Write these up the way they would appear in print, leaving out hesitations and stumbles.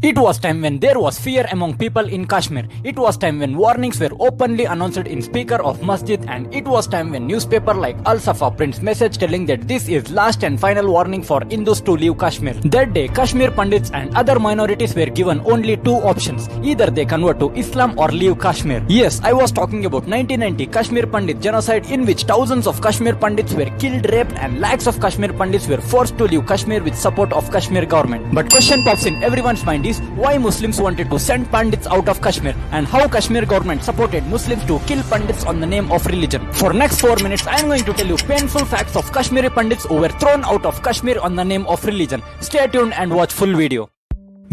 It was time when there was fear among people in Kashmir. It was time when warnings were openly announced in speaker of masjid, and it was time when newspaper like Al Safa prints message telling that this is last and final warning for Hindus to leave Kashmir. That day, Kashmir Pandits and other minorities were given only two options. Either they convert to Islam or leave Kashmir. Yes, I was talking about 1990 Kashmir Pandit genocide, in which thousands of Kashmir Pandits were killed, raped, and lakhs of Kashmir Pandits were forced to leave Kashmir with support of Kashmir government. But question pops in everyone's mind is why Muslims wanted to send Pandits out of Kashmir, and how Kashmir government supported Muslims to kill Pandits on the name of religion. For next 4 minutes, I am going to tell you painful facts of Kashmiri Pandits who were thrown out of Kashmir on the name of religion. Stay tuned and watch full video.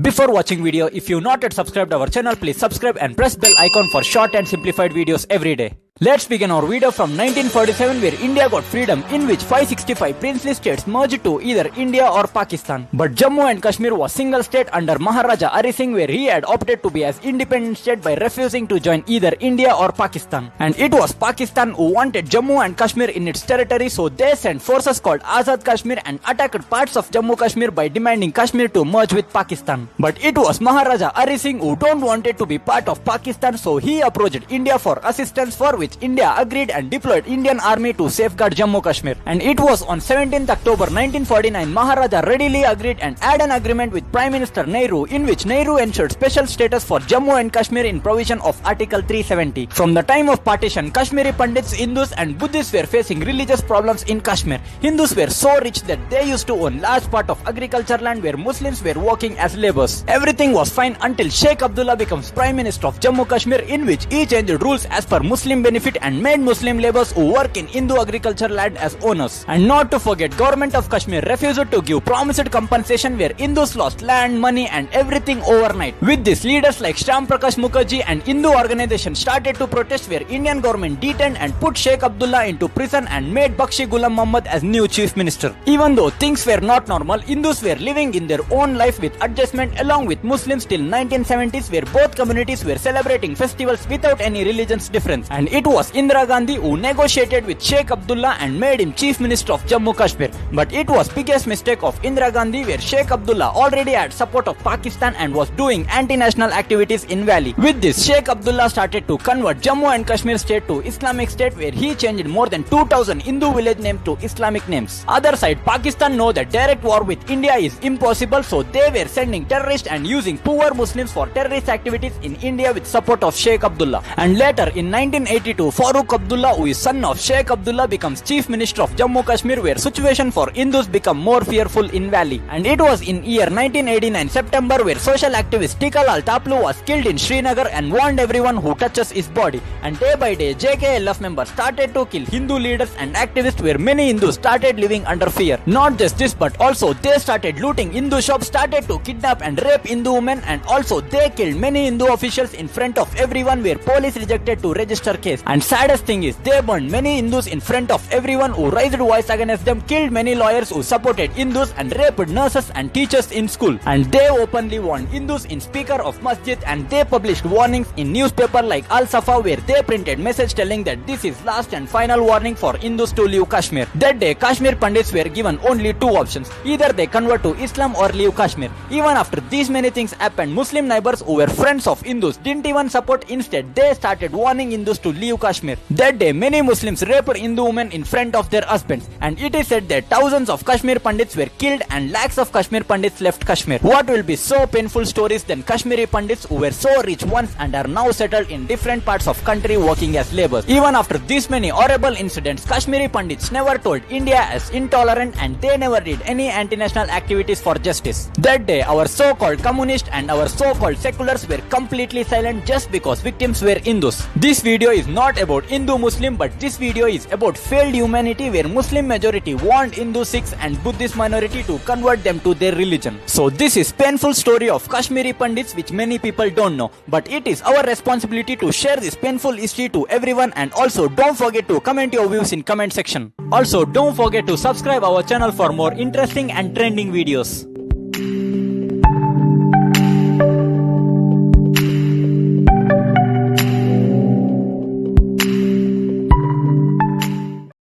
Before watching video, if you not yet subscribed our channel, please subscribe and press bell icon for short and simplified videos every day. Let's begin our video from 1947, where India got freedom, in which 565 princely states merged to either India or Pakistan. But Jammu and Kashmir was single state under Maharaja Hari Singh, where he had opted to be as independent state by refusing to join either India or Pakistan. And it was Pakistan who wanted Jammu and Kashmir in its territory, so they sent forces called Azad Kashmir and attacked parts of Jammu Kashmir by demanding Kashmir to merge with Pakistan. But it was Maharaja Hari Singh who don't wanted to be part of Pakistan, so he approached India for assistance, for which India agreed and deployed Indian army to safeguard Jammu Kashmir. And it was on 17th October 1949 Maharaja readily agreed and had an agreement with Prime Minister Nehru, in which Nehru ensured special status for Jammu and Kashmir in provision of Article 370. From the time of partition, Kashmiri Pandits, Hindus and Buddhists were facing religious problems in Kashmir. Hindus were so rich that they used to own large part of agriculture land, where Muslims were working as laborers. Everything was fine until Sheikh Abdullah becomes Prime Minister of Jammu Kashmir, in which he changed rules as per Muslim benefit and made Muslim laborers who work in Hindu agriculture land as owners. And not to forget, government of Kashmir refused to give promised compensation, where Hindus lost land, money and everything overnight. With this, leaders like Shyam Prakash Mukherjee and Hindu organizations started to protest, where Indian government detained and put Sheikh Abdullah into prison and made Bakshi Ghulam Muhammad as new chief minister. Even though things were not normal, Hindus were living in their own life with adjustment along with Muslims till 1970s, where both communities were celebrating festivals without any religious difference. And it was Indira Gandhi who negotiated with Sheikh Abdullah and made him chief minister of Jammu Kashmir. But it was biggest mistake of Indira Gandhi, where Sheikh Abdullah already had support of Pakistan and was doing anti-national activities in Valley. With this, Sheikh Abdullah started to convert Jammu and Kashmir state to Islamic state, where he changed more than 2000 Hindu village names to Islamic names. Other side, Pakistan know that direct war with India is impossible, so they were sending terrorists and using poor Muslims for terrorist activities in India with support of Sheikh Abdullah. And later in 1982, Farooq Abdullah, who is son of Sheikh Abdullah, becomes chief minister of Jammu Kashmir, where situation for Hindus become more fearful in Valley. And it was in year 1989 September, where social activist Tikalal Taplu was killed in Srinagar and warned everyone who touches his body. And day by day, JKLF members started to kill Hindu leaders and activists, where many Hindus started living under fear. Not just this, but also they started looting Hindu shops, started to kidnap and rape Hindu women, and also they killed many Hindu officials in front of everyone, where police rejected to register case. And saddest thing is, they burned many Hindus in front of everyone who raised voice against them, killed many lawyers who supported Hindus, and raped nurses and teachers in school. And they openly warned Hindus in speaker of masjid, and they published warnings in newspaper like Al Safa, where they printed message telling that this is last and final warning for Hindus to leave Kashmir. That day, Kashmir Pandits were given only two options. Either they convert to Islam or leave Kashmir. Even after these many things happened, Muslim neighbors who were friends of Hindus didn't even support. Instead, they started warning Hindus to leave Kashmir. That day, many Muslims raped Hindu women in front of their husbands, and it is said that thousands of Kashmir Pandits were killed and lakhs of Kashmir Pandits left Kashmir. What will be so painful stories than Kashmiri Pandits who were so rich once and are now settled in different parts of country working as laborers. Even after these many horrible incidents, Kashmiri Pandits never told India as intolerant, and they never did any anti-national activities for justice. That day, our so-called communists and our so-called seculars were completely silent just because victims were Hindus. This video is not about Hindu-Muslim, but this video is about failed humanity, where Muslim majority warned Hindu, Sikhs and Buddhist minority to convert them to their religion. So this is painful story of Kashmiri Pandits, which many people don't know. But it is our responsibility to share this painful history to everyone, and also don't forget to comment your views in comment section. Also don't forget to subscribe our channel for more interesting and trending videos.